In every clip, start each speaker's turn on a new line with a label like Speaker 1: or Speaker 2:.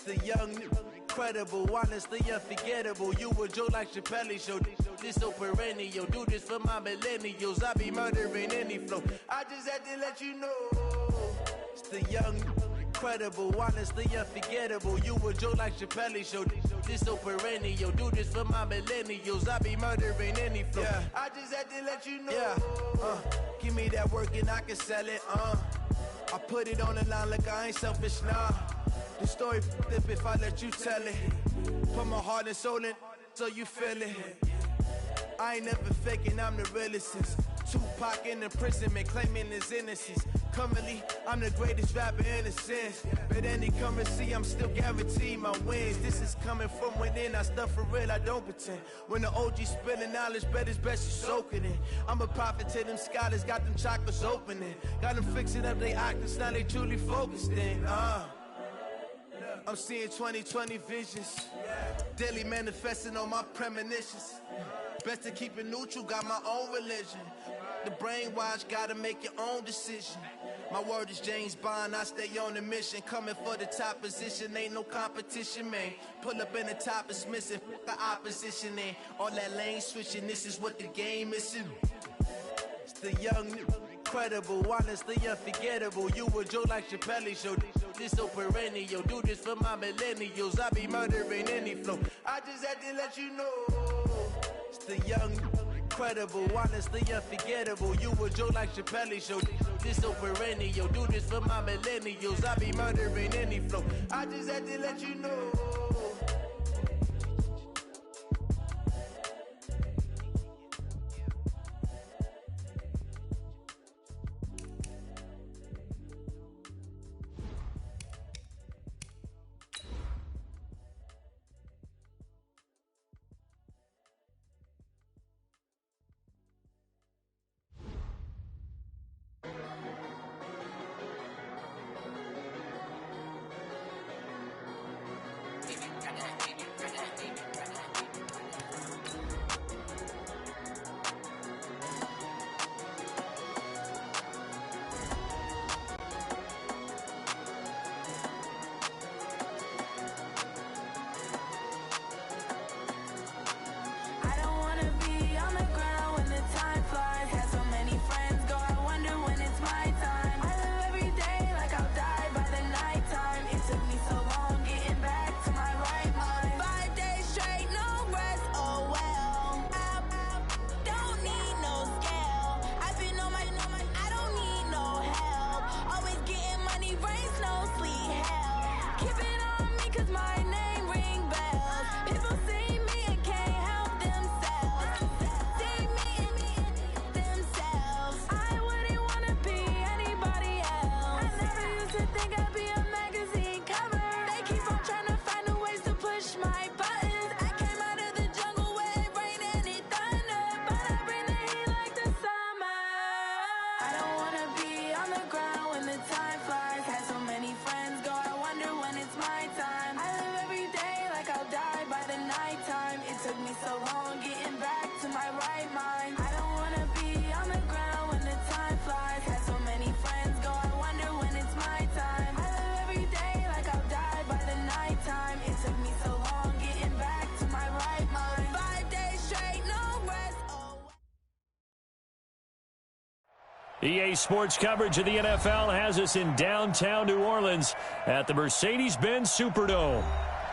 Speaker 1: The young, incredible, honestly unforgettable. You a Joe like Chappelle show. This so perennial. Do this for my millennials. I be murdering any flow. I just had to let you know. It's the young, incredible, honestly unforgettable. You a Joe like Chappelle show. This so perennial. Do this for my millennials. I be murdering any flow. Yeah. I just had to let you know. Yeah. Give me that work and I can sell it. I put it on the line like I ain't selfish, nah. The story flip if I let you tell it. Put my heart and soul in so you feel it. I ain't never faking, I'm the realest since Tupac in imprisonment, claiming his innocence. Currently, I'm the greatest rapper in a sense. But any currency, I'm still guaranteed my wins. This is coming from within, I stuff for real, I don't pretend. When the OG spilling knowledge, bet it's best you soak it in. I'm a prophet to them scholars, got them chakras opening. Got them fixing up they octaves, now they truly focused in. I'm seeing 2020 visions. Daily manifesting on my premonitions. Best to keep it neutral, got my own religion. The brainwash, gotta make your own decision. My word is James Bond, I stay on the mission. Coming for the top position, ain't no competition, man. Pull up in the top, it's missing, the opposition in. All that lane switching, this is what the game is in. It's the young, incredible, honestly unforgettable. You a Joe like Chappelle show. This so perennial. Do this for my millennials. I be murdering any flow. I just had to let you know. It's the young, incredible, honestly unforgettable. You a Joe like Chappelle show. This so perennial. Do this for my millennials. I be murdering any flow. I just had to let you know.
Speaker 2: EA Sports coverage of the NFL has us in downtown New Orleans at the Mercedes-Benz Superdome.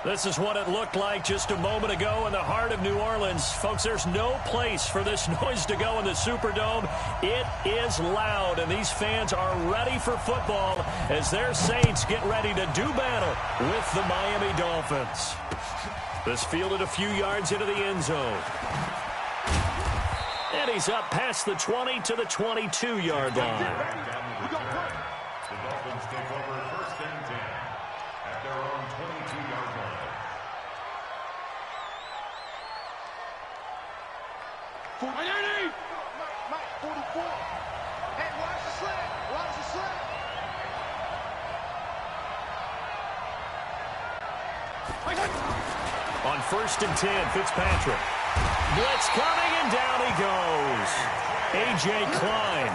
Speaker 2: This is what it looked like just a moment ago in the heart of New Orleans. Folks, there's no place for this noise to go in the Superdome. It is loud, and these fans are ready for football as their Saints get ready to do battle with the Miami Dolphins. This fielded a few yards into the end zone. And he's up past the 20 to the 22-yard line.
Speaker 3: The Dolphins take over first and 10 at their own 22-yard line.
Speaker 4: 40. Mike, 44. Hey, watch the slant. Watch the slant.
Speaker 2: On first and 10, Fitzpatrick. Blitz coming, and down he goes. A.J. Klein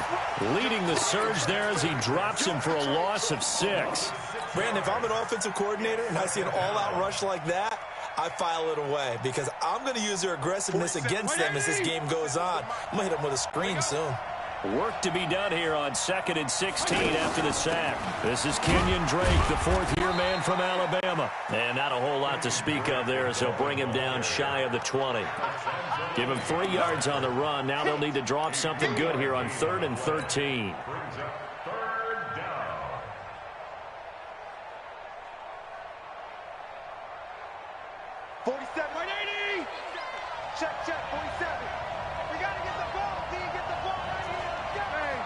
Speaker 2: leading the surge there as he drops him for a loss of 6.
Speaker 5: Brandon, if I'm an offensive coordinator and I see an all-out rush like that, I file it away because I'm going to use their aggressiveness against them as this game goes on. I'm going to hit them with a screen soon.
Speaker 2: Work to be done here on 2nd and 16 after the sack. This is Kenyon Drake, the fourth-year man from Alabama. And not a whole lot to speak of there, so bring him down shy of the 20. Give him 3 yards on the run. Now they'll need to draw up something good here on 3rd and 13.
Speaker 4: 47, 180. Check, 47. We got to get the ball, D. Get the ball right here. Let's go. Hey.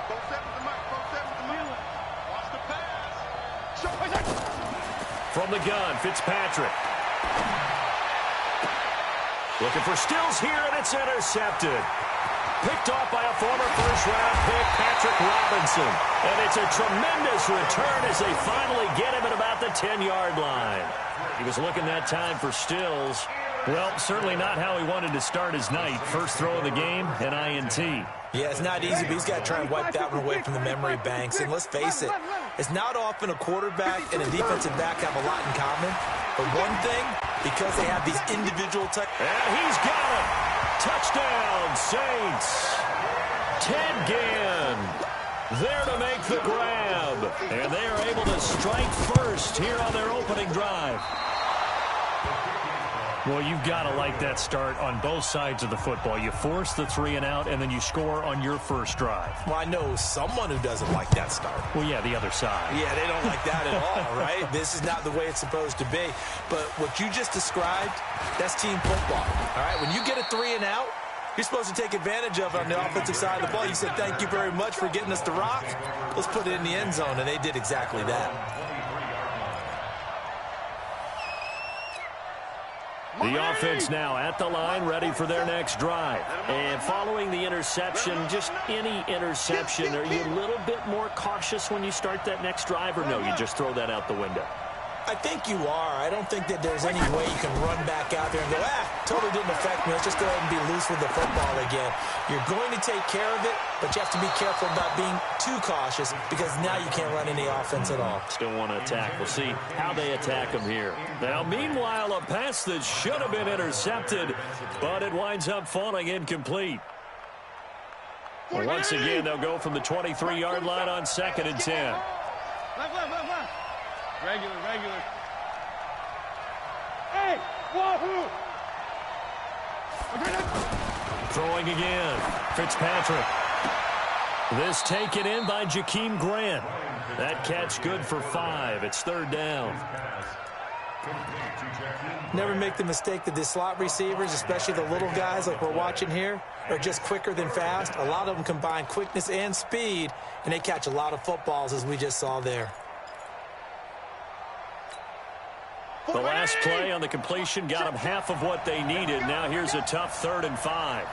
Speaker 4: 47 the mic. 47 the mic. Watch the pass.
Speaker 2: From the gun, Fitzpatrick. Looking for Stills here, and it's intercepted. Picked off by a former first-round pick, Patrick Robinson. And it's a tremendous return as they finally get him at about the 10-yard line. He was looking that time for Stills. Well, certainly not how he wanted to start his night. First throw of the game, an INT.
Speaker 5: Yeah, it's not easy, but he's got to try and wipe that one away from the memory banks. And let's face it, it's not often a quarterback and a defensive back have a lot in common. But one thing, because they have these individual
Speaker 2: and he's got it. Touchdown, Saints. Ted Ginn there to make the grab. And they are able to strike first here on their opening drive. Well, you've got to like that start on both sides of the football. You force the 3 and out, and then you score on your first drive.
Speaker 5: Well, I know someone who doesn't like that start.
Speaker 2: Well, yeah, the other side.
Speaker 5: Yeah, they don't like that at all, right? This is not the way it's supposed to be. But what you just described, that's team football, all right? When you get a 3 and out, you're supposed to take advantage of it on the offensive side of the ball. You said, thank you very much for getting us the rock. Let's put it in the end zone, and they did exactly that.
Speaker 2: The offense now at the line, ready for their next drive. And following the interception, just any interception, are you a little bit more cautious when you start that next drive, or no, you just throw that out the window?
Speaker 5: I think you are. I don't think that there's any way you can run back out there and go, totally didn't affect me. Let's just go ahead and be loose with the football again. You're going to take care of it, but you have to be careful about being too cautious because now you can't run any offense at all.
Speaker 2: Still want to attack. We'll see how they attack them here. Now, meanwhile, a pass that should have been intercepted, but it winds up falling incomplete. Well, once again, they'll go from the 23-yard line on 2nd and 10.
Speaker 4: Left. Regular. Hey, wahoo!
Speaker 2: Throwing again, Fitzpatrick. This taken in by Jakeem Grant. That catch good for 5. It's 3rd down.
Speaker 5: Never make the mistake that the slot receivers, especially the little guys like we're watching here, are just quicker than fast. A lot of them combine quickness and speed, and they catch a lot of footballs, as we just saw there.
Speaker 2: The last play on the completion got them half of what they needed. Now here's a tough 3rd and 5.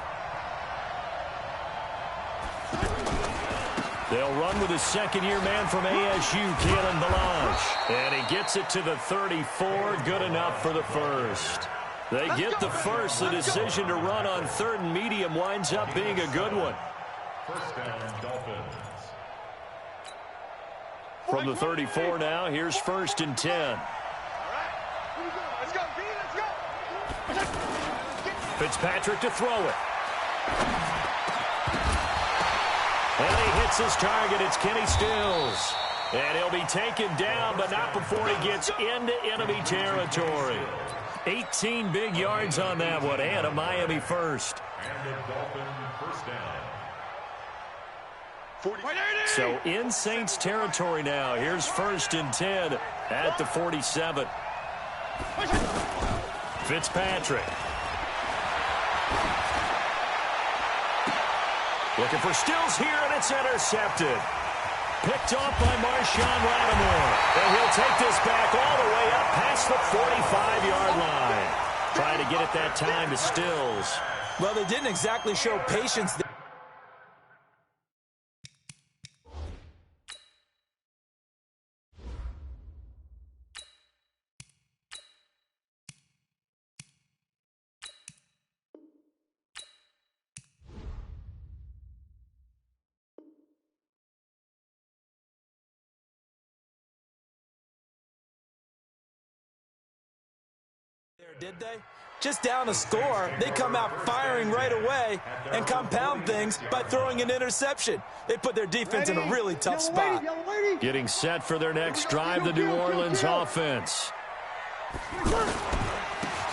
Speaker 2: They'll run with a second-year man from ASU, Kalen Ballage. And he gets it to the 34, good enough for the first. They get the first. The decision to run on 3rd and medium winds up being a good one.
Speaker 3: First down, Dolphins.
Speaker 2: From the 34 now, here's 1st and 10.
Speaker 4: Let's go, B, let's go.
Speaker 2: Fitzpatrick to throw it. And he hits his target. It's Kenny Stills. And he'll be taken down, but not before he gets into enemy territory. 18 big yards on that one, and a Miami first.
Speaker 3: And the Dolphin first down.
Speaker 2: So in Saints territory now. Here's 1st and 10 at the 47. Fitzpatrick. Looking for Stills here, and it's intercepted. Picked off by Marshawn Lattimore. And he'll take this back all the way up past the 45-yard line. Trying to get it that time to Stills.
Speaker 5: Well, they didn't exactly show patience there. did they? Just down a score, they come out firing right away and compound things by throwing an interception. They put their defense in a really tough spot.
Speaker 2: Getting set for their next drive, the New Orleans offense.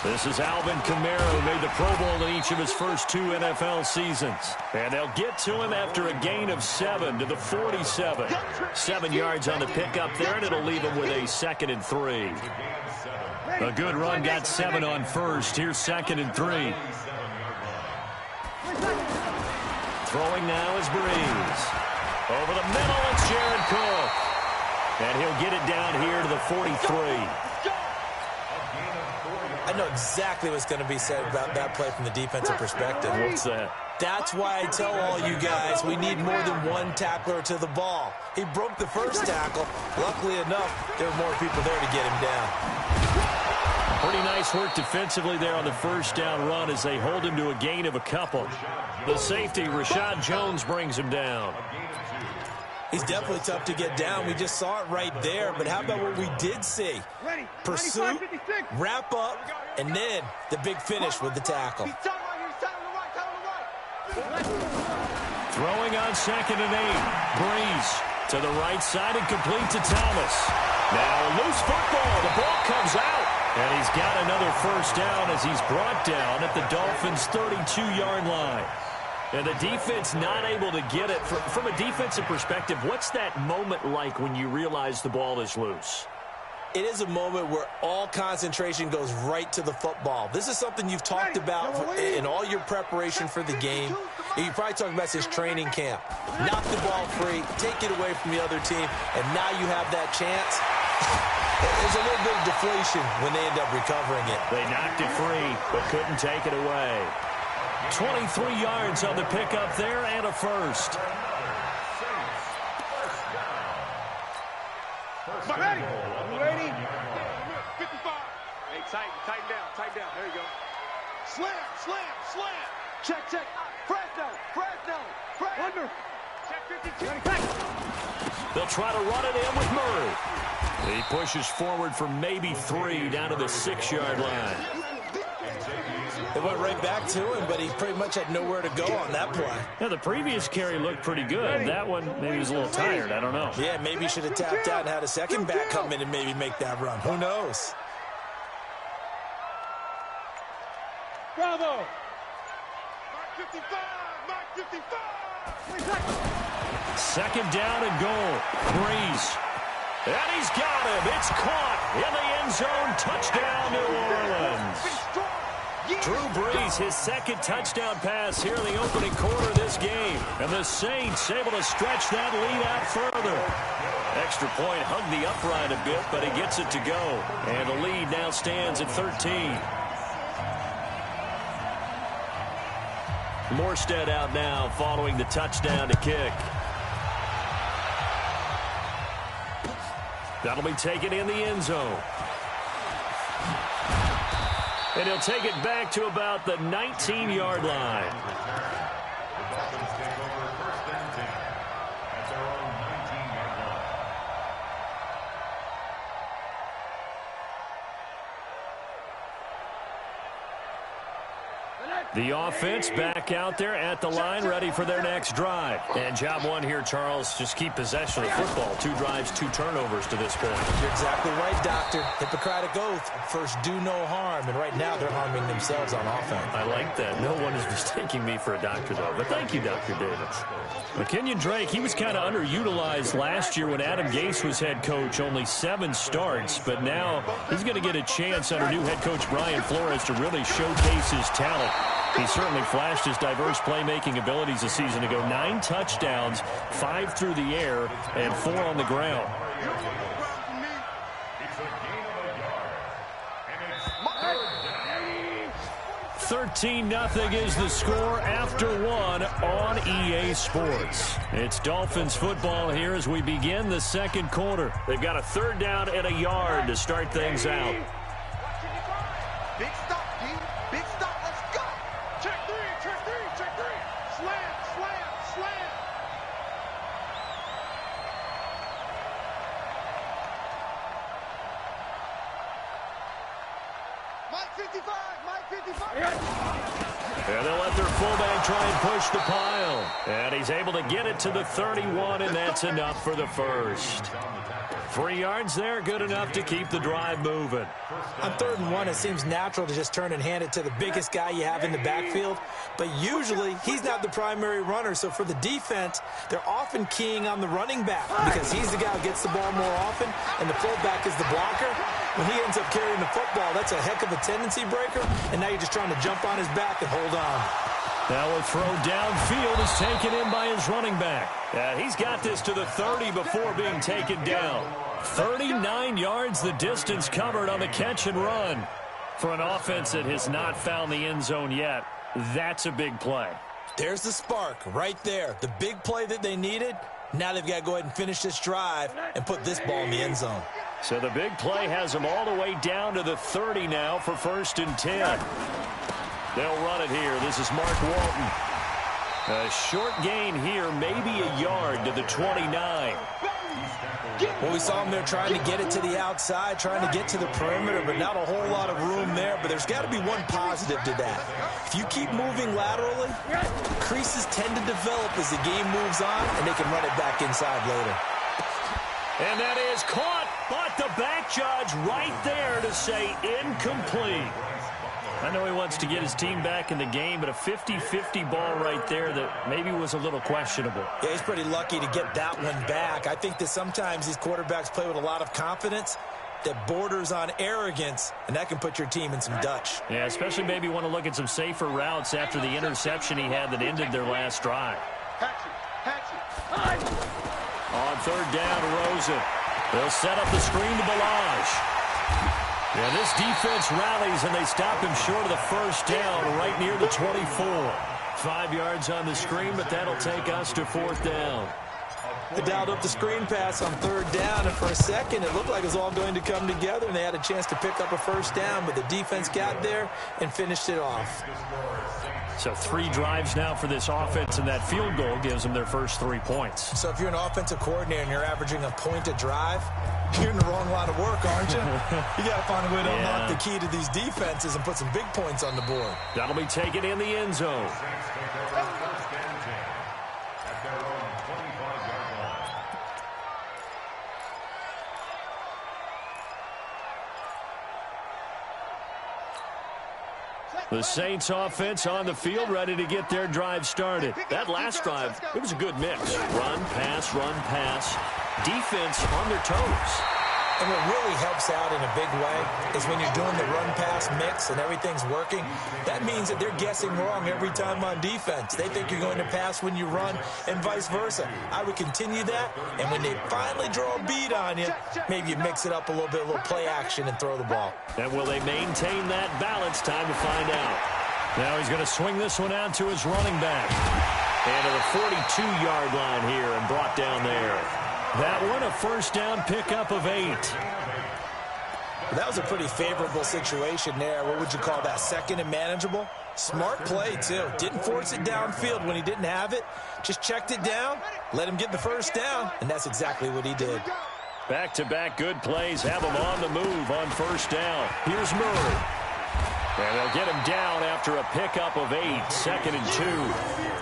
Speaker 2: This is Alvin Kamara, who made the Pro Bowl in each of his first 2 NFL seasons. And they'll get to him after a gain of 7 to the 47. 7 yards on the pickup there, and it'll leave him with a 2nd and 3. A good run, got 7 on first. Here's 2nd and 3. Throwing now is Breeze. Over the middle, it's Jared Cook. And he'll get it down here to the 43.
Speaker 5: I know exactly what's going to be said about that play from the defensive perspective.
Speaker 2: What's that?
Speaker 5: That's why I tell all you guys we need more than one tackler to the ball. He broke the first tackle. Luckily enough, there were more people there to get him down.
Speaker 2: Pretty nice work defensively there on the first down run as they hold him to a gain of a couple. The safety, Rashad Jones, brings him down.
Speaker 5: He's definitely tough to get down. We just saw it right there. But how about what we did see? Pursuit, wrap up, and then the big finish with the tackle.
Speaker 2: Throwing on 2nd and 8. Breeze to the right side and complete to Thomas. Now loose football. The ball comes out. And he's got another first down as he's brought down at the Dolphins' 32-yard line. And the defense not able to get it. From a defensive perspective, what's that moment like when you realize the ball is loose?
Speaker 5: It is a moment where all concentration goes right to the football. This is something you've talked about in all your preparation for the game. You probably talked about since training camp. Knock the ball free, take it away from the other team, and now you have that chance. There's a little bit of deflation when they end up recovering it.
Speaker 2: They knocked it free, but couldn't take it away. 23 yards on the pickup there and a first.
Speaker 4: Ready? 55. Hey, tighten down. There you go. Slam. Check. Fresno. Under. Check 52.
Speaker 2: They'll try to run it in with Murray. He pushes forward for maybe 3 down to the 6-yard line.
Speaker 5: They went right back to him, but he pretty much had nowhere to go on that play.
Speaker 2: Yeah, the previous carry looked pretty good. That one, maybe he was a little tired. I don't know.
Speaker 5: Yeah, maybe he should have tapped out and had a second back come in and maybe make that run. Who knows?
Speaker 4: Bravo. Mark 55.
Speaker 2: 2nd down and goal. Breeze. And he's got him. It's caught in the end zone. Touchdown, New Orleans. Drew Brees, his 2nd touchdown pass here in the opening quarter of this game. And the Saints able to stretch that lead out further. Extra point hugged the upright a bit, but he gets it to go. And the lead now stands at 13. Morstead out now following the touchdown to kick. That'll be taken in the end zone. And he'll take it back to about the 19-yard line.
Speaker 3: The Dolphins take over 1st and 10 at their own 19-yard line.
Speaker 2: The offense back out there at the line, ready for their next drive. And job one here, Charles, just keep possession of the football. 2 drives, 2 turnovers to this point.
Speaker 5: You're exactly right, Doctor. Hippocratic oath. First, do no harm. And right now, they're harming themselves on offense.
Speaker 2: I like that. No one is mistaking me for a doctor, though. But thank you, Dr. Davis. Kenyon Drake, he was kind of underutilized last year when Adam Gase was head coach. Only 7 starts. But now he's going to get a chance under new head coach Brian Flores to really showcase his talent. He certainly flashed his diverse playmaking abilities a season ago. 9 touchdowns, 5 through the air, and 4 on the ground. 13-0 is the score after 1 on EA Sports. It's Dolphins football here as we begin the 2nd quarter. They've got a 3rd down and a yard to start things out.
Speaker 4: Big stop, D. Big stop. Let's go. Check 3. Slam.
Speaker 2: And they'll let their fullback try and push the pile. And he's able to get it to the 31, and that's enough for the first. 3 yards there, good enough to keep the drive moving.
Speaker 5: On 3rd and 1, it seems natural to just turn and hand it to the biggest guy you have in the backfield. But usually, he's not the primary runner. So for the defense, they're often keying on the running back because he's the guy who gets the ball more often, and the fullback is the blocker. When he ends up carrying the football, that's a heck of a tendency breaker, and now you're just trying to jump on his back and hold on.
Speaker 2: Now a throw downfield is taken in by his running back. He's got this to the 30 before being taken down. 39 yards the distance covered on the catch and run. For an offense that has not found the end zone yet, that's a big play.
Speaker 5: There's the spark right there. The big play that they needed. Now they've got to go ahead and finish this drive and put this ball in the end zone.
Speaker 2: So the big play has them all the way down to the 30 now for 1st and 10. They'll run it here. This is Mark Walton. A short gain here, maybe a yard to the 29.
Speaker 5: Well, we saw him there trying to get it to the outside, trying to get to the perimeter, but not a whole lot of room there. But there's got to be one positive to that. If you keep moving laterally, creases tend to develop as the game moves on, and they can run it back inside later.
Speaker 2: And that is caught, but the back judge right there to say incomplete. I know he wants to get his team back in the game, but a 50-50 ball right there that maybe was a little questionable.
Speaker 5: Yeah, he's pretty lucky to get that one back. I think that sometimes these quarterbacks play with a lot of confidence that borders on arrogance, and that can put your team in some Dutch.
Speaker 2: Yeah, especially maybe want to look at some safer routes after the interception he had that ended their last drive. On 3rd down, Rosen. They'll set up the screen to Balaj. Yeah, this defense rallies, and they stop him short of the 1st down right near the 24. 5 yards on the screen, but that'll take us to 4th down.
Speaker 5: They dialed up the screen pass on 3rd down, and for a second it looked like it was all going to come together, and they had a chance to pick up a 1st down, but the defense got there and finished it off.
Speaker 2: So 3 drives now for this offense, and that field goal gives them their first 3 points.
Speaker 5: So if you're an offensive coordinator and you're averaging a point a drive, you're in the wrong line of work, aren't you? You got to find a way to unlock the key to these defenses and put some big points on the board.
Speaker 2: That'll be taken in the end zone. The Saints offense on the field, ready to get their drive started. That last drive, it was a good mix. Run, pass, defense on their toes.
Speaker 5: And what really helps out in a big way is when you're doing the run-pass mix and everything's working, that means that they're guessing wrong every time on defense. They think you're going to pass when you run and vice versa. I would continue that, and when they finally draw a bead on you, maybe you mix it up a little bit, a little play action and throw the ball.
Speaker 2: And will they maintain that balance? Time to find out. Now he's going to swing this one out to his running back. And to the 42-yard line here and brought down there. That one, a 1st down pickup of 8.
Speaker 5: That was a pretty favorable situation there. What would you call that? 2nd and manageable? Smart play, too. Didn't force it downfield when he didn't have it. Just checked it down, let him get the 1st down, and that's exactly what he did.
Speaker 2: Back-to-back good plays have him on the move on 1st down. Here's Murray. And they'll get him down after a pickup of 8, 2nd and 2.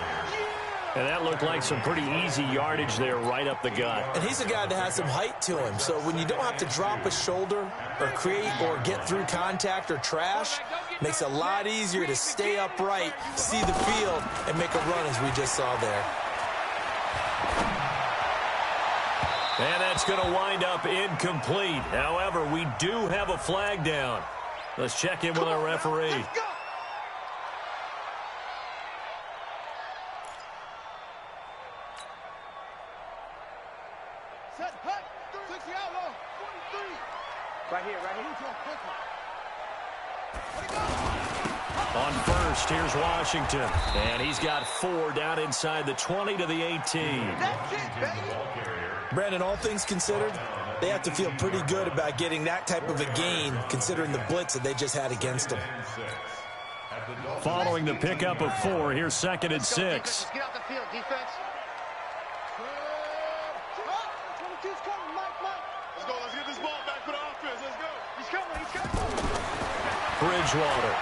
Speaker 2: And that looked like some pretty easy yardage there right up the gut.
Speaker 5: And he's a guy that has some height to him. So when you don't have to drop a shoulder or create or get through contact or trash, makes it a lot easier to stay upright, see the field, and make a run as we just saw there.
Speaker 2: And that's going to wind up incomplete. However, we do have a flag down. Let's check in with our referee.
Speaker 4: Right here.
Speaker 2: On 1st, here's Washington. And he's got 4 down inside the 20 to the 18.
Speaker 4: That's it, baby.
Speaker 5: Brandon, all things considered, they have to feel pretty good about getting that type of a gain, considering the blitz that they just had against them.
Speaker 2: Following the pickup of 4, here's 2nd and 6.
Speaker 4: Get out the field, defense. 22's coming, Mike. Let's go. Let's get this ball back for the offense. Let's go. He's coming. He's coming.
Speaker 2: Bridgewater.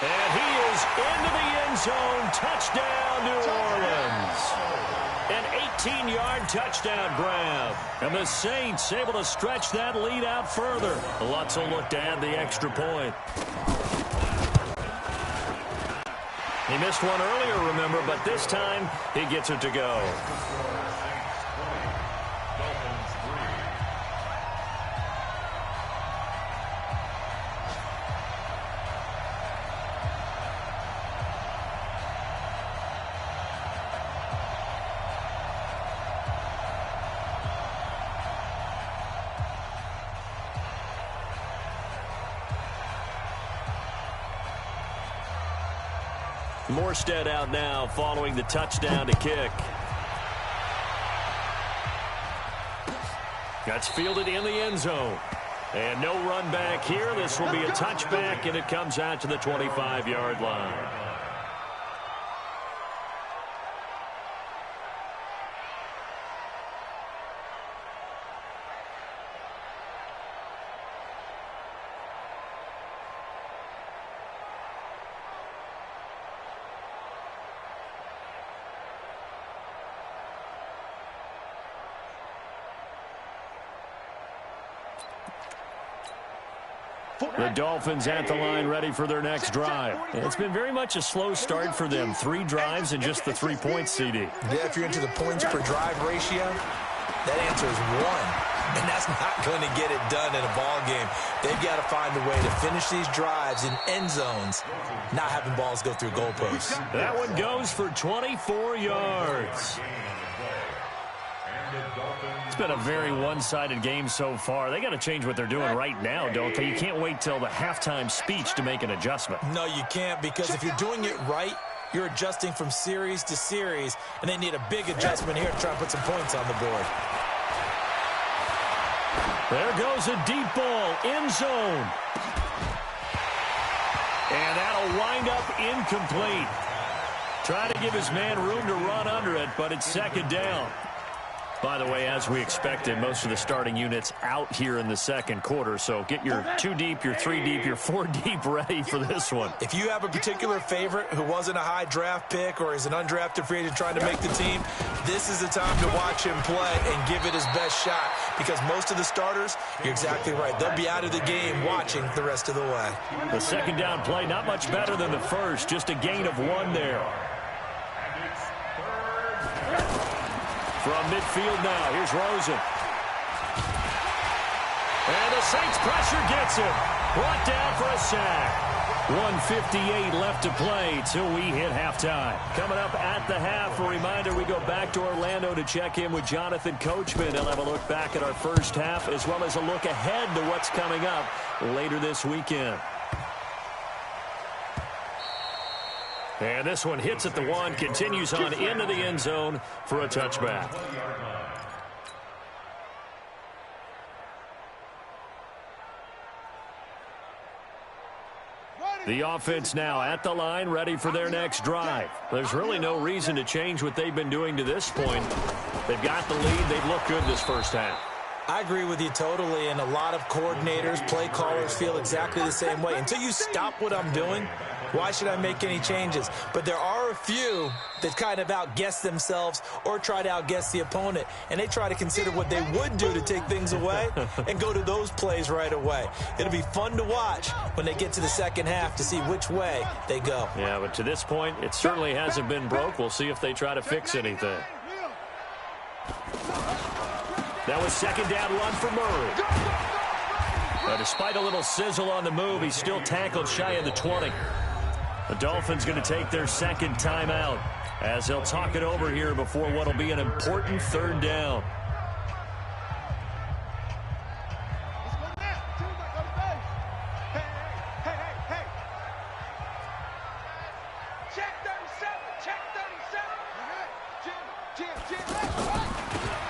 Speaker 2: And he is into the end zone. Touchdown, New Orleans. An 18-yard touchdown grab. And the Saints able to stretch that lead out further. Lutz will look to add the extra point. He missed one earlier, remember, but this time he gets it to go. Morstead out now following the touchdown to kick. That's fielded in the end zone. And no run back here. This will be a touchback, and it comes out to the 25-yard line. The Dolphins at the line ready for their next drive. It's been very much a slow start for them. 3 drives and just the 3 points, CD.
Speaker 5: Yeah, if you're into the points per drive ratio, that answer is 1. And that's not going to get it done in a ball game. They've got to find a way to finish these drives in end zones, not having balls go through goalposts.
Speaker 2: That one goes for 24 yards. It's been a very one-sided game so far. They got to change what they're doing right now, don't they? You can't wait till the halftime speech to make an adjustment.
Speaker 5: No, you can't, because if you're doing it right, you're adjusting from series to series, and they need a big adjustment here to try and put some points on the board.
Speaker 2: There goes a deep ball, end zone. And that'll wind up incomplete. Trying to give his man room to run under it, but it's second down. By the way, as we expected, most of the starting units out here in the second quarter. So get your 2 deep, your 3 deep, your 4 deep ready for this one.
Speaker 5: If you have a particular favorite who wasn't a high draft pick or is an undrafted free agent trying to make the team, this is the time to watch him play and give it his best shot. Because most of the starters, you're exactly right, they'll be out of the game watching the rest of the way.
Speaker 2: The second down play, not much better than the first. Just a gain of 1 there. From midfield now, here's Rosen. And the Saints pressure gets him. Brought down for a sack. 1:58 left to play till we hit halftime. Coming up at the half, a reminder, we go back to Orlando to check in with Jonathan Coachman. He'll have a look back at our first half as well as a look ahead to what's coming up later this weekend. And this one hits at the 1, continues on into the end zone for a touchback. The offense now at the line, ready for their next drive. There's really no reason to change what they've been doing to this point. They've got the lead. They've looked good this first half.
Speaker 5: I agree with you totally, and a lot of coordinators, play callers feel exactly the same way. Until you stop what I'm doing, why should I make any changes? But there are a few that kind of outguess themselves or try to outguess the opponent, and they try to consider what they would do to take things away and go to those plays right away. It'll be fun to watch when they get to the second half to see which way they go.
Speaker 2: Yeah, but to this point, it certainly hasn't been broke. We'll see if they try to fix anything. That was second down run for Murray. Despite a little sizzle on the move, he's still tackled shy of the 20. The Dolphins going to take their second timeout as they'll talk it over here before what will be an important third down.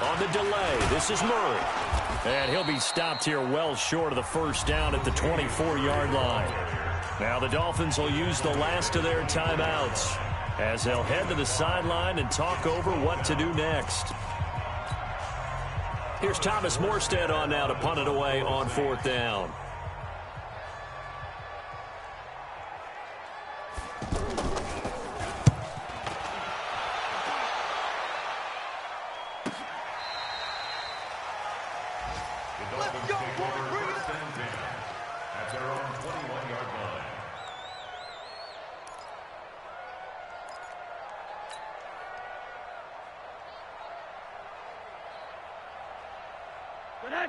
Speaker 2: On the delay, this is Murray. And he'll be stopped here well short of the first down at the 24-yard line. Now the Dolphins will use the last of their timeouts as they'll head to the sideline and talk over what to do next. Here's Thomas Morstead on now to punt it away on 4th down.
Speaker 3: Dolphins take over 1st and 10 at their own 21-yard line.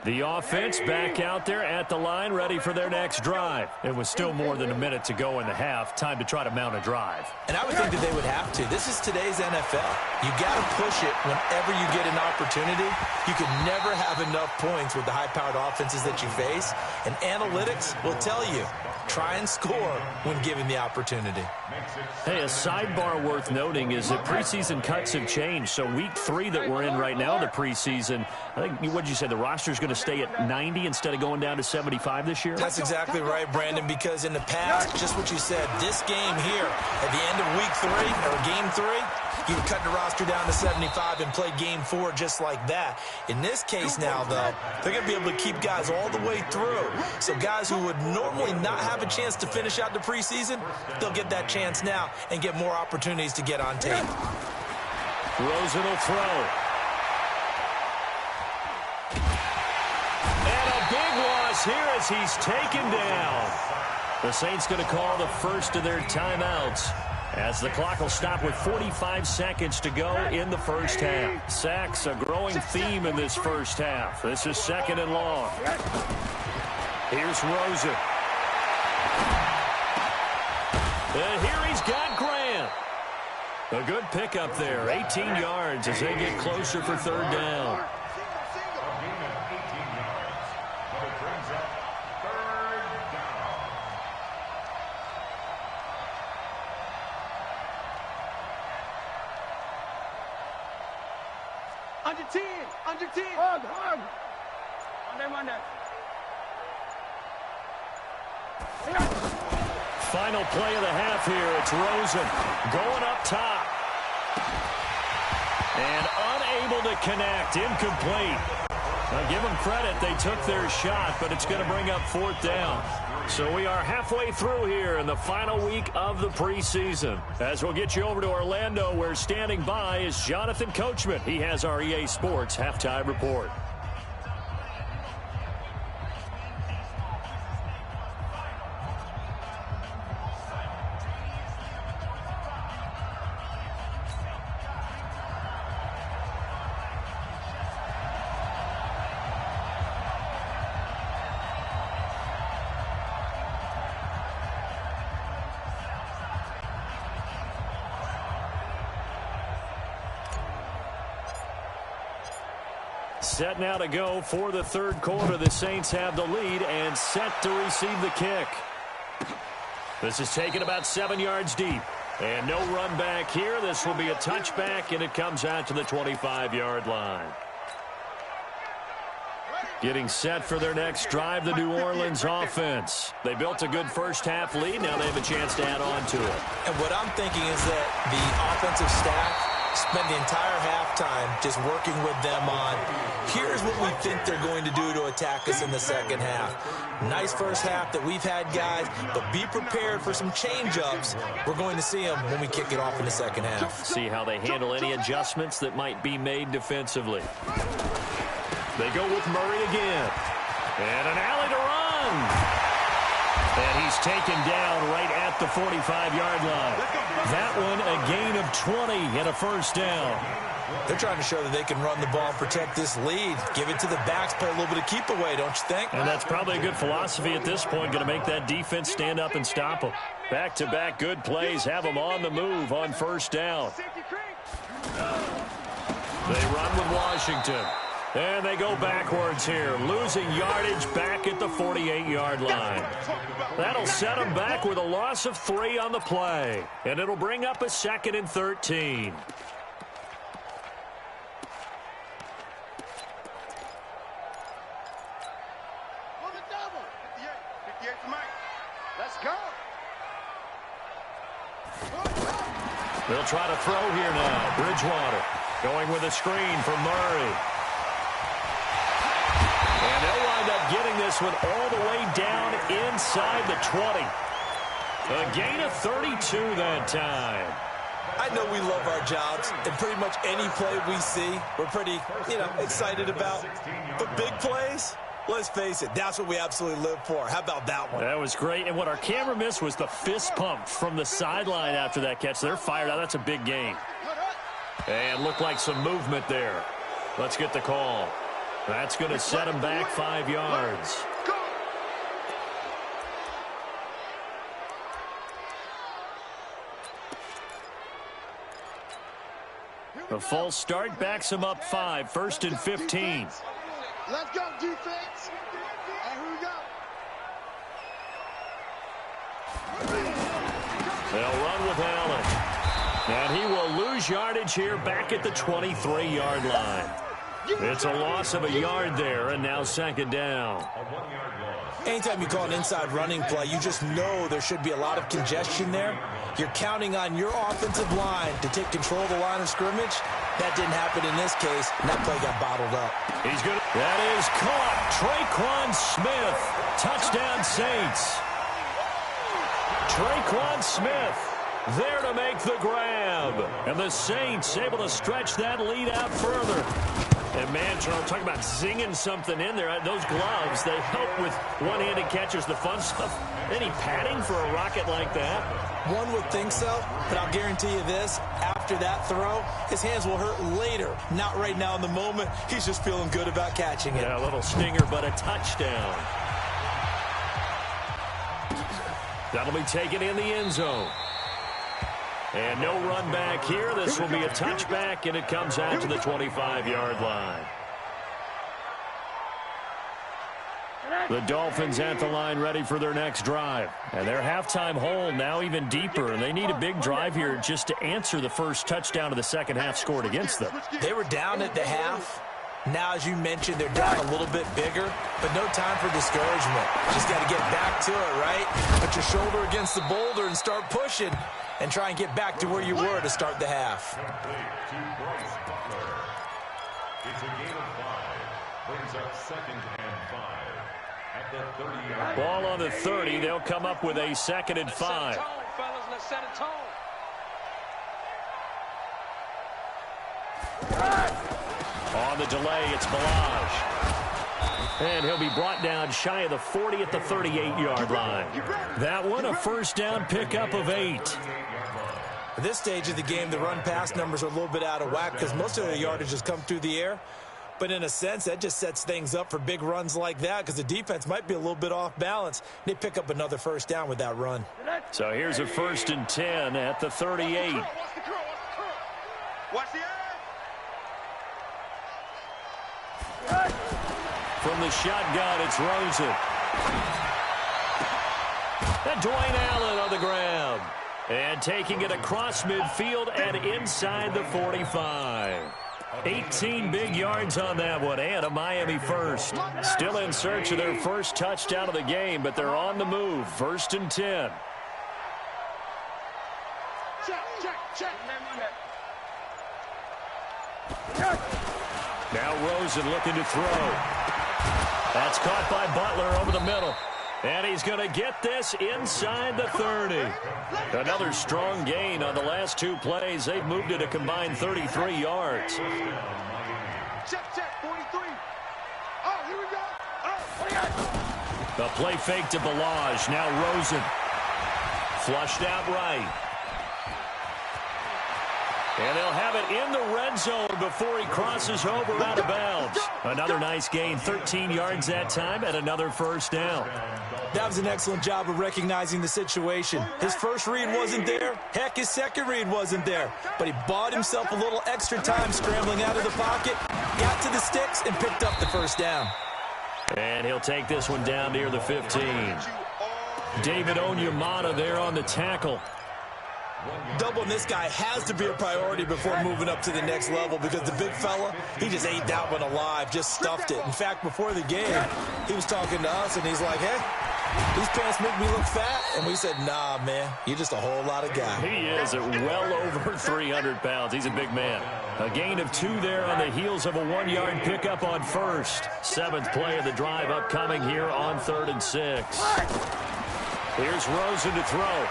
Speaker 2: The offense back out there at the line, ready for their next drive. It was still more than a minute to go in the half. Time to try to mount a drive.
Speaker 5: And I would think that they would have to. This is today's NFL. You got to push it whenever you get an opportunity. You can never have enough points with the high-powered offenses that you face. And analytics will tell you, try and score when given the opportunity.
Speaker 2: Hey, a sidebar worth noting is that preseason cuts have changed. So week 3 that we're in right now, the preseason, I think, what did you say, the roster's going to stay at 90 instead of going down to 75 this year?
Speaker 5: That's exactly right, Brandon, because in the past, just what you said, this game here, at the end of week 3, or game 3, you would cut the roster down to 75 and play game 4 just like that. In this case now, though, they're going to be able to keep guys all the way through. So guys who would normally not have a chance to finish out the preseason, they'll get that chance now and get more opportunities to get on tape.
Speaker 2: Rosen will throw. And a big loss here as he's taken down. The Saints going to call the first of their timeouts, as the clock will stop with 45 seconds to go in the first half. Sacks, a growing theme in this first half. This is 2nd and long. Here's Rosen. And here he's got Grant. A good pickup there, 18 yards as they get closer for 3rd down.
Speaker 3: A gain of 18 yards, but it brings up 3rd down.
Speaker 4: Under 10, under 10. Hug. Under.
Speaker 2: Final play of the half here. It's Rosen going up top. And unable to connect. Incomplete. Now give them credit. They took their shot, but it's going to bring up 4th down. So we are halfway through here in the final week of the preseason. As we'll get you over to Orlando, where standing by is Jonathan Coachman. He has our EA Sports halftime report. Set now to go for the 3rd quarter. The Saints have the lead and set to receive the kick. This is taken about 7 yards deep. And no run back here. This will be a touchback, and it comes out to the 25-yard line. Getting set for their next drive, the New Orleans offense. They built a good first half lead. Now they have a chance to add on to it.
Speaker 5: And what I'm thinking is that the offensive staff spend the entire halftime just working with them on, here's what we think they're going to do to attack us in the second half. Nice first half that we've had, guys, but be prepared for some change-ups. We're going to see them when we kick it off in the second half.
Speaker 2: See how they handle any adjustments that might be made defensively. They go with Murray again. And an alley to run. And he's taken down right at the 45-yard line. That one a gain of 20 and a first down.
Speaker 5: They're trying to show that they can run the ball and protect this lead. Give it to the backs, play a little bit of keep away, don't you think?
Speaker 2: And that's probably a good philosophy at this point, going to make that defense stand up and stop them. Back-to-back good plays, have them on the move on first down. They run with Washington. And they go backwards here, losing yardage back at the 48-yard line. That'll set them back with a loss of 3 on the play. And it'll bring up a 2nd and 13.
Speaker 4: Let's go.
Speaker 2: They'll try to throw here now. Bridgewater going with a screen for Murray. this one all the way down inside the 20. A gain of 32 that time.
Speaker 5: I know we love our jobs, and pretty much any play we see, we're pretty, excited about. But big plays, let's face it, that's what we absolutely live for. How about that one?
Speaker 2: That was great, and what our camera missed was the fist pump from the sideline after that catch. They're fired out. That's a big gain. And looked like some movement there. Let's get the call. That's going to set him back 5 yards. The false start backs him up 5, 1st and 15.
Speaker 4: Let's go, defense. And here we go.
Speaker 2: They'll run with Allen. And he will lose yardage here back at the 23-yard line. It's a loss of a yard there, and now 2nd down.
Speaker 5: Anytime you call an inside running play, you just know there should be a lot of congestion there. You're counting on your offensive line to take control of the line of scrimmage. That didn't happen in this case, and that play got bottled up.
Speaker 2: He's good. That is caught. Traquan Smith. Touchdown, Saints. Traquan Smith there to make the grab. And the Saints able to stretch that lead out further. And, man, Charles, talking about zinging something in there. Those gloves, they help with one-handed catches, the fun stuff. Any padding for a rocket like that?
Speaker 5: One would think so, but I'll guarantee you this. After that throw, his hands will hurt later. Not right now in the moment. He's just feeling good about catching it.
Speaker 2: Yeah, a little stinger, but a touchdown. That'll be taken in the end zone. And no run back here. This will be a touchback, and it comes out to the 25-yard line. The Dolphins at the line ready for their next drive. And their halftime hole now even deeper, and they need a big drive here just to answer the first touchdown of the second half scored against them.
Speaker 5: They were down at the half. Now, as you mentioned, they're down a little bit bigger, but no time for discouragement. Just got to get back to it, right? Put your shoulder against the boulder and start pushing and try and get back to where you were to start the half.
Speaker 3: It's a gain of 5. Brings up 2nd and 5 at the 30-yard line.
Speaker 2: Ball on the 30. They'll come up with a 2nd and 5.
Speaker 4: Let's set a tone.
Speaker 2: On the delay, it's Balaj. And he'll be brought down shy of the 40 at the 38-yard line. That one, a first down pickup of 8.
Speaker 5: At this stage of the game, the run-pass numbers are a little bit out of whack because most of the yardage has come through the air. But in a sense, that just sets things up for big runs like that because the defense might be a little bit off balance. They pick up another first down with that run.
Speaker 2: So here's a 1st and 10 at the 38.
Speaker 4: Watch the
Speaker 2: From the shotgun, it's Rosen. And Dwayne Allen on the ground. And taking it across midfield and inside the 45. 18 big yards on that one, and a Miami first. Still in search of their first touchdown of the game, but they're on the move. 1st and 10.
Speaker 4: check.
Speaker 2: Now Rosen looking to throw. That's caught by Butler over the middle. And he's going to get this inside the 30. Another strong gain on the last 2 plays. They've moved it a combined 33 yards.
Speaker 4: Check, 43. Oh, here we go. Oh,
Speaker 2: The play fake to Balaj. Now Rosen. Flushed out right. And they'll have it in the red zone before he crosses over out of bounds. Another nice gain, 13 yards that time, and another first down.
Speaker 5: That was an excellent job of recognizing the situation. His first read wasn't there. Heck, his second read wasn't there. But he bought himself a little extra time scrambling out of the pocket, got to the sticks, and picked up the first down.
Speaker 2: And he'll take this one down near the 15. David Onyemata there on the tackle.
Speaker 5: Doubling this guy has to be a priority before moving up to the next level because the big fella, he just ate that one alive, just stuffed it. In fact, before the game, he was talking to us, and he's like, hey, these pants make me look fat. And we said, nah, man, you're just a whole lot of guy.
Speaker 2: He is at well over 300 pounds. He's a big man. A gain of 2 there on the heels of a 1-yard pickup on first. 7th play of the drive upcoming here on 3rd and 6. Here's Rosen to throw.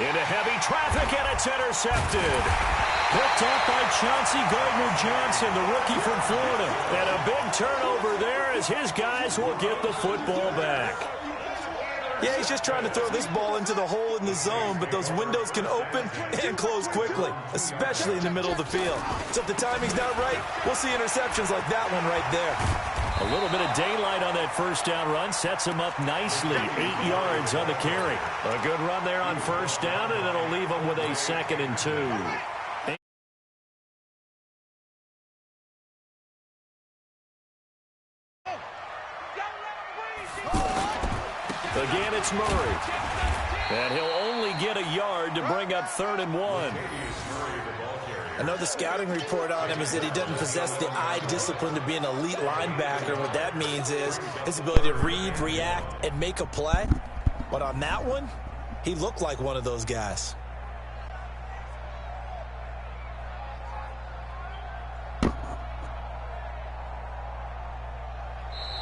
Speaker 2: Into heavy traffic, and it's intercepted. Picked up by Chauncey Gardner-Johnson, the rookie from Florida. And a big turnover there as his guys will get the football back.
Speaker 5: Yeah, he's just trying to throw this ball into the hole in the zone, but those windows can open and close quickly, especially in the middle of the field. So if the timing's not right, we'll see interceptions like that one right there.
Speaker 2: A little bit of daylight on that first down run sets him up nicely. 8 yards on the carry. A good run there on first down, and it'll leave him with a 2nd and 2. Again, it's Murray. And he'll only get a yard to bring up 3rd and 1.
Speaker 5: I know the scouting report on him is that he doesn't possess the eye discipline to be an elite linebacker. What that means is his ability to read, react, and make a play. But on that one, he looked like one of those guys.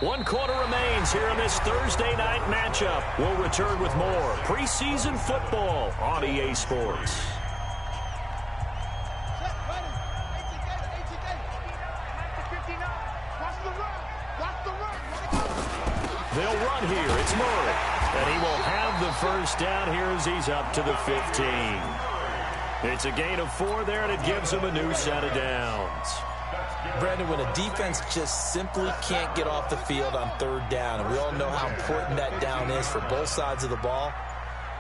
Speaker 2: One quarter remains here in this Thursday night matchup. We'll return with more preseason football on EA Sports. They'll run here. It's Murray. And he will have the first down here as he's up to the 15. It's a gain of 4 there, and it gives him a new set of downs.
Speaker 5: Brandon, when a defense just simply can't get off the field on 3rd down, and we all know how important that down is for both sides of the ball,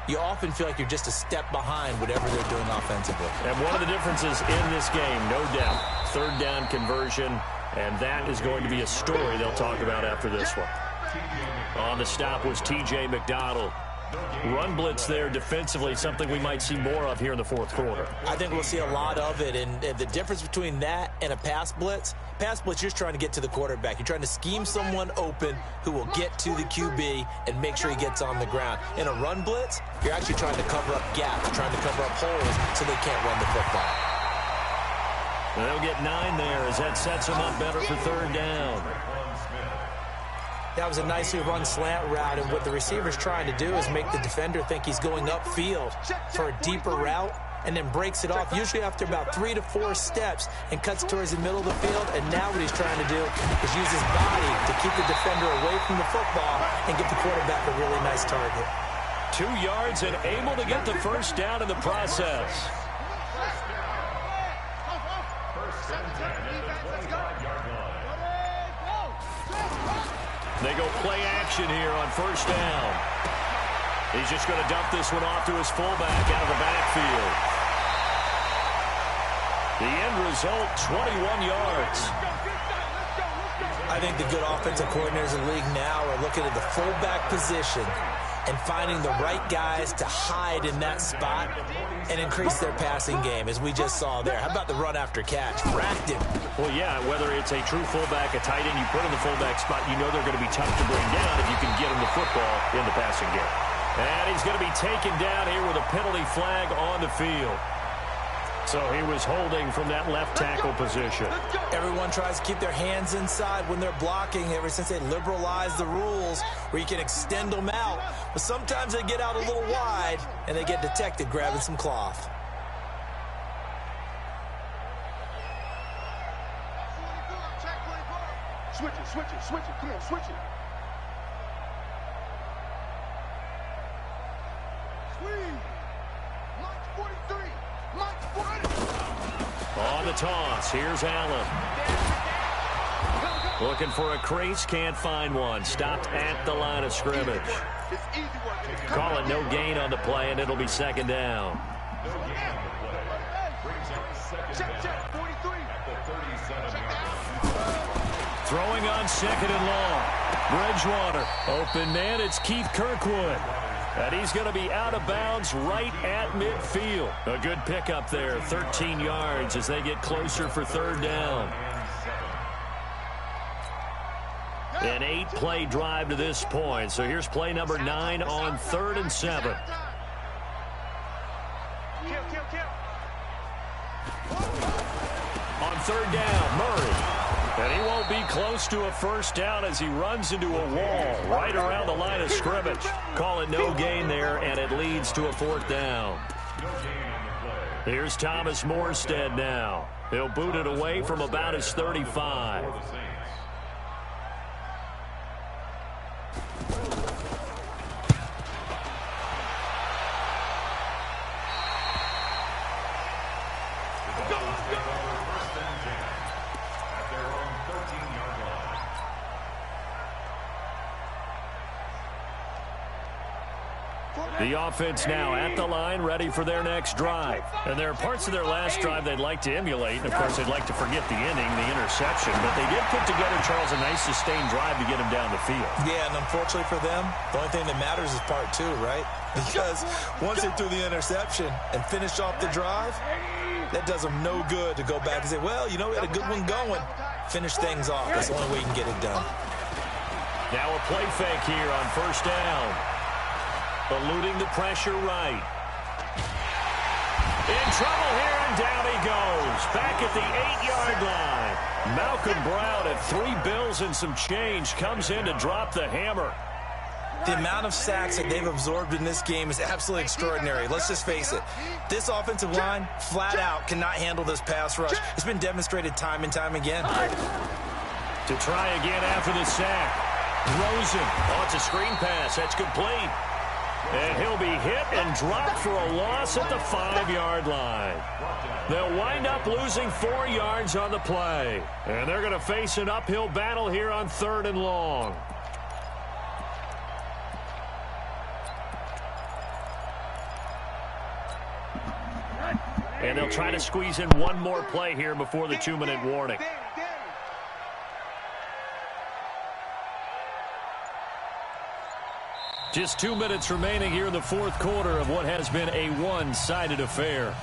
Speaker 5: you often feel like you're just a step behind whatever they're doing offensively.
Speaker 2: And one of the differences in this game, no doubt, 3rd down conversion, and that is going to be a story they'll talk about after this one. On the stop was T.J. McDonald. Run blitz there defensively, something we might see more of here in the 4th quarter.
Speaker 5: I think we'll see a lot of it, and the difference between that and a pass blitz, you're just trying to get to the quarterback. You're trying to scheme someone open who will get to the QB and make sure he gets on the ground. In a run blitz, you're actually trying to cover up gaps, trying to cover up holes so they can't run the football.
Speaker 2: And they'll get 9 there as that sets them up better for 3rd down.
Speaker 5: That was a nicely run slant route, and what the receiver's trying to do is make the defender think he's going upfield for a deeper route, and then breaks it off, usually after about 3 to 4 steps, and cuts towards the middle of the field. And now what he's trying to do is use his body to keep the defender away from the football and get the quarterback a really nice target.
Speaker 2: 2 yards and able to get the first down in the process. They go play action here on first down. He's just going to dump this one off to his fullback out of the backfield. The end result, 21 yards.
Speaker 5: I think the good offensive coordinators in the league now are looking at the fullback position and finding the right guys to hide in that spot and increase their passing game, as we just saw there. How about the run after catch? Racked him.
Speaker 2: Well, yeah, whether it's a true fullback, a tight end, you put in the fullback spot, you know they're going to be tough to bring down if you can get him the football in the passing game. And he's going to be taken down here with a penalty flag on the field. So he was holding from that left tackle position.
Speaker 5: Everyone tries to keep their hands inside when they're blocking ever since they liberalized the rules where you can extend them out. But sometimes they get out a little wide and they get detected grabbing some cloth.
Speaker 4: Switch it. Come on, switch it. Squeeze. March 43. March 40.
Speaker 2: On the toss, here's Allen. Looking for a crease, can't find one. Stopped at the line of scrimmage. Call it no gain on the play, and it'll be 2nd down.
Speaker 4: Check, 43.
Speaker 2: Throwing on 2nd and long. Bridgewater, open man, it's Keith Kirkwood. And he's going to be out of bounds right at midfield. A good pickup there, 13 yards as they get closer for 3rd down. An 8-play drive to this point. So here's play number 9 on 3rd and 7. third down. Murray. And he won't be close to a first down as he runs into a wall right around the line of scrimmage. Call it no gain there, and it leads to a fourth down. Here's Thomas Morstead now. He'll boot it away from about his 35. The offense now at the line, ready for their next drive. And there are parts of their last drive they'd like to emulate. And, of course, they'd like to forget the inning, the interception. But they did put together, Charles, a nice sustained drive to get him down the field.
Speaker 5: Yeah, and unfortunately for them, the only thing that matters is part two, right? Because once they threw the interception and finished off the drive, that does them no good to go back and say, well, you know, we had a good one going. Finish things off. That's the only way you can get it done.
Speaker 2: Now a play fake here on first down. Eluding the pressure right. In trouble here, and down he goes. Back at the 8-yard line. Malcolm Brown at 3 bills and some change comes in to drop the hammer.
Speaker 5: The amount of sacks that they've absorbed in this game is absolutely extraordinary. Let's just face it. This offensive line, flat out, cannot handle this pass rush. It's been demonstrated time and time again.
Speaker 2: To try again after the sack. Rosen. Oh, it's a screen pass. That's complete. And he'll be hit and dropped for a loss at the 5-yard line. They'll wind up losing 4 yards on the play. And they're going to face an uphill battle here on 3rd and long. And they'll try to squeeze in one more play here before the 2-minute warning. Just 2 minutes remaining here in the 4th quarter of what has been a one-sided affair.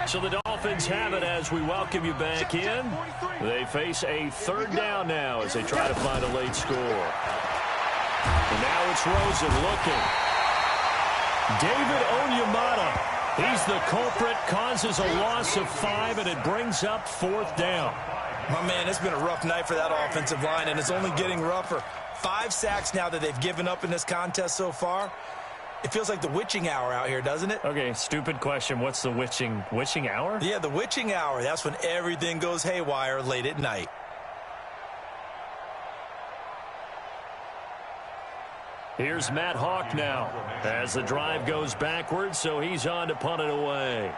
Speaker 2: So the Dolphins have it as we welcome you back in. They face a 3rd down now as they try to find a late score. And now it's Rosen looking. David Onyemata, he's the culprit, causes a loss of 5, and it brings up 4th down.
Speaker 5: My man, it's been a rough night for that offensive line, and it's only getting rougher. 5 sacks now that they've given up in this contest so far. It feels like the witching hour out here, doesn't it?
Speaker 2: Okay, stupid question. What's the witching hour?
Speaker 5: Yeah, the witching hour. That's when everything goes haywire late at night.
Speaker 2: Here's Matt Hawk now as the drive goes backwards, so he's on to punt it away.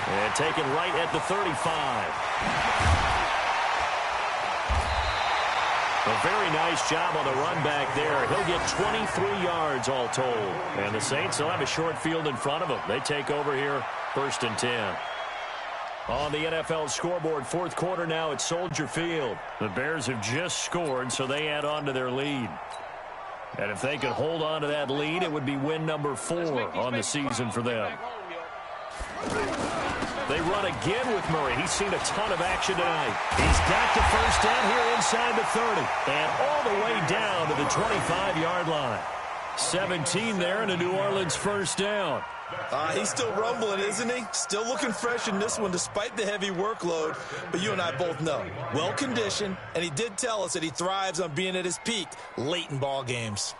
Speaker 2: And taken right at the 35. A very nice job on the run back there. He'll get 23 yards all told. And the Saints will have a short field in front of them. They take over here, 1st and 10. On the NFL scoreboard, 4th quarter now at Soldier Field. The Bears have just scored, so they add on to their lead. And if they could hold on to that lead, it would be win number 4 on the season for them. They run again with Murray. He's seen a ton of action tonight. He's got the first down here inside the 30. And all the way down to the 25-yard line. 17 there and a New Orleans first down.
Speaker 5: He's still rumbling, isn't he? Still looking fresh in this one despite the heavy workload. But you and I both know, well-conditioned, and he did tell us that he thrives on being at his peak late in ball games.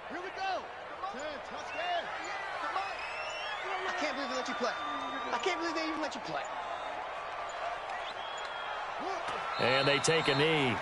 Speaker 4: Here we go. Touchdown. I can't believe they let you play. I can't believe they even let you play.
Speaker 2: And they take a knee.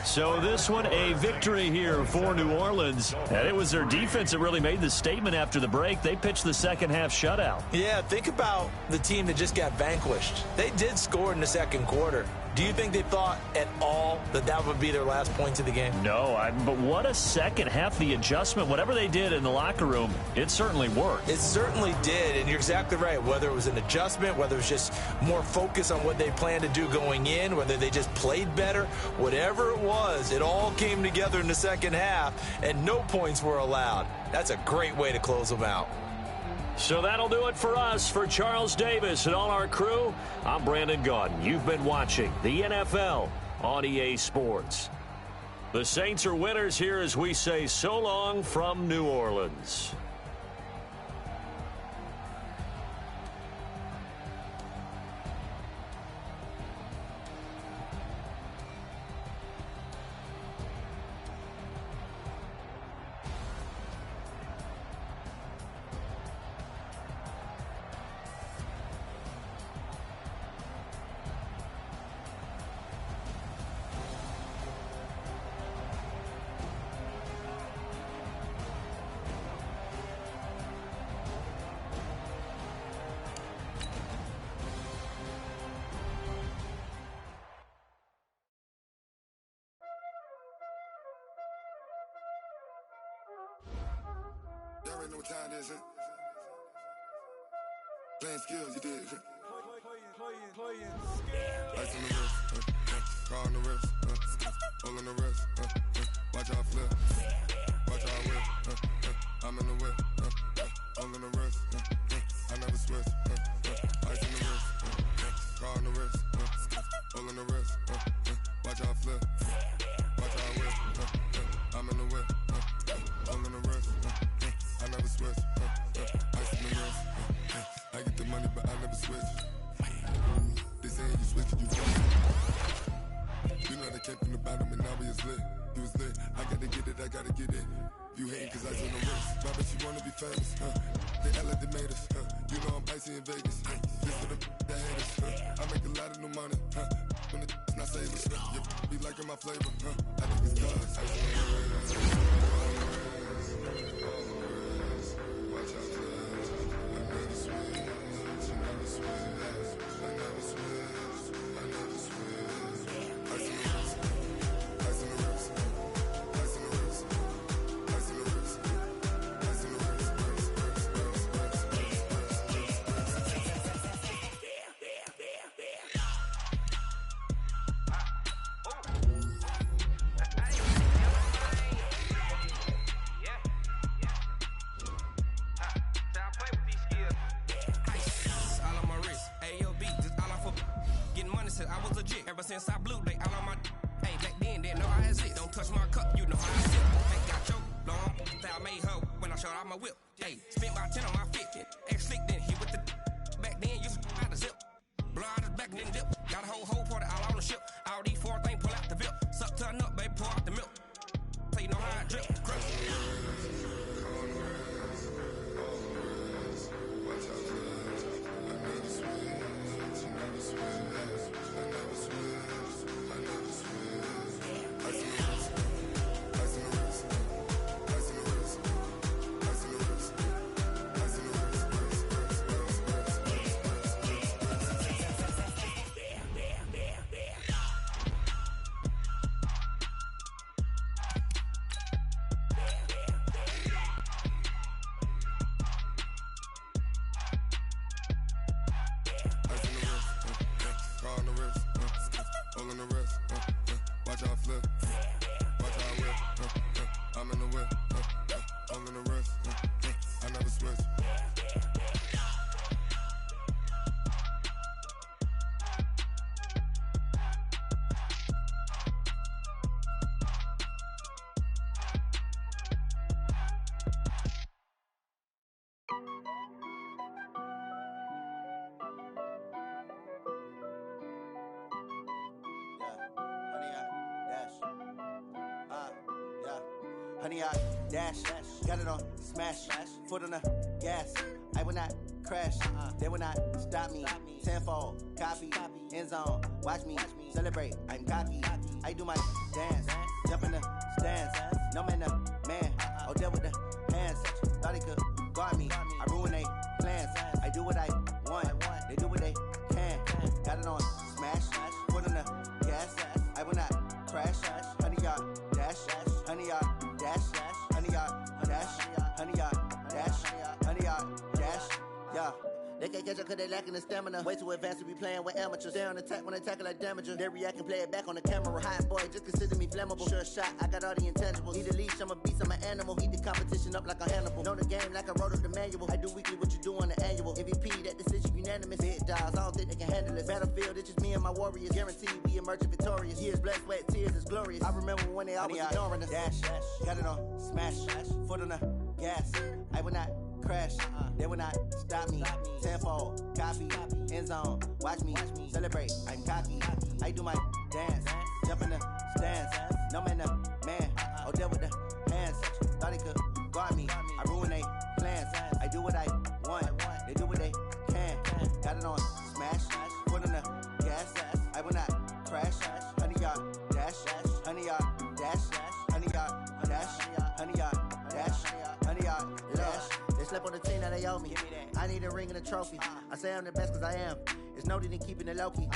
Speaker 2: So this one, a victory here for New Orleans. And it was their defense that really made the statement after the break. They pitched the second-half shutout.
Speaker 5: Yeah, think about the team that just got vanquished. They did score in the second quarter. Do you think they thought at all that that would be their last points of the game?
Speaker 2: No, but what a second half. The adjustment, whatever they did in the locker room, it certainly worked.
Speaker 5: It certainly did, and you're exactly right. Whether it was an adjustment, whether it was just more focus on what they planned to do going in, whether they just played better, whatever it was, it all came together in the second half, and no points were allowed. That's a great way to close them out.
Speaker 2: So that'll do it for us. For Charles Davis and all our crew, I'm Brandon Gaudin. You've been watching the NFL on EA Sports. The Saints are winners here as we say so long from New Orleans.
Speaker 6: Y'all already know what time it is, huh? Playing skills, you did. Playing skills. Ice on the wrist, car on the wrist, hole in the wrist, watch out flip, watch out whip, I'm in the whip, hole in the wrist, I never switch, ice on the wrist, car on the wrist, hole in the wrist, watch out flip, watch out whip, I'm in the whip, hole in the wrist, I never switch, ice on the wrist, I get the money but I never switch. They saying you switch, you fuck. You know they came from the bottom and now we is lit. You was lit, I gotta get it, I gotta get it. You hating cause I on the wrist. Why bet you wanna be famous, They act like they made us, You know I'm icy in Vegas, This for the that hate us, I make a lot of new money, When it's not savers, You be liking my flavor, I think it's cause I on the wrist. Watch out, I never switch, I never switch, I never switch, I never switch. Ice in the wrist, ice in the wrist, ice in the wrist, ice in the wrist, ice in the wrist,
Speaker 7: I was legit. Ever since I blew, they all on my. Hey, back then, didn't know I had it. Don't touch my cup, you know how I sip. Hey, got choked, long. I made her when I showed out my whip. Hey, spent about 10 on my 50. Ex-slick, then hit with the. Back then, used to out the zip. Blow out his back, then dip. Got a whole party all on the ship. All these four things, pull out the VIP. Suck, turn up, baby, pour out the milk. So you know how I drip. Crush. Watch out flip, watch out whip, I'm in the whip, hole in the wrist, I never switch.
Speaker 8: Honey, I dash, got it on, smash, foot on the gas. I will not
Speaker 1: crash. They will not stop me. Tenfold, copy, end zone. Watch me celebrate. I'm cocky. I do my dance, jump in the stands. No man, man. Oh, there with the hands. Thought he could guard me. I ruin they plans. I do what I want. They do what they can. Got it on smash. Foot on the gas. I will not crash. 100-yard dash. 100-yard dash. 100-yard dash. 100-yard dash. 100-yard dash. Yeah. They can't catch up cause they lacking the stamina. Way too advanced to be playing with amateurs. Stay on attack when they tackle like damager. They react and play it back on the camera. Hot boy, just consider me flammable. Sure shot, I got all the intangibles. Need a leash, I'm a beast, I'm an animal. Eat the competition up like a Hannibal. Know the game like I wrote up the manual. I do weekly what you do on the annual. MVP, that decision unanimous. Big dogs, I don't think they can handle it. Battlefield, it's just me and my warriors. Guaranteed we emerge victorious. Years, blood, sweat, tears, is glorious. I remember when they always ignoring us. Dash, got it on smash. Foot on the gas. I will not crash. They will not stop me. Tenfold, copy, end zone. Watch me celebrate. I'm cocky. I do my dance, jump in the stands. No man, man. Oh, there with the hands. Thought he could guard me. I ruin they plans. I do what I want. They do what they can. Got it on smash. Foot on the gas. I will not crash. 100-yard dash. 100-yard dash. 100-yard dash. 100-yard dash. 100-yard dash. They slept on the team that they owe me. I need a ring and a trophy. I say I'm the best cause I am. It's noted in keeping it low key.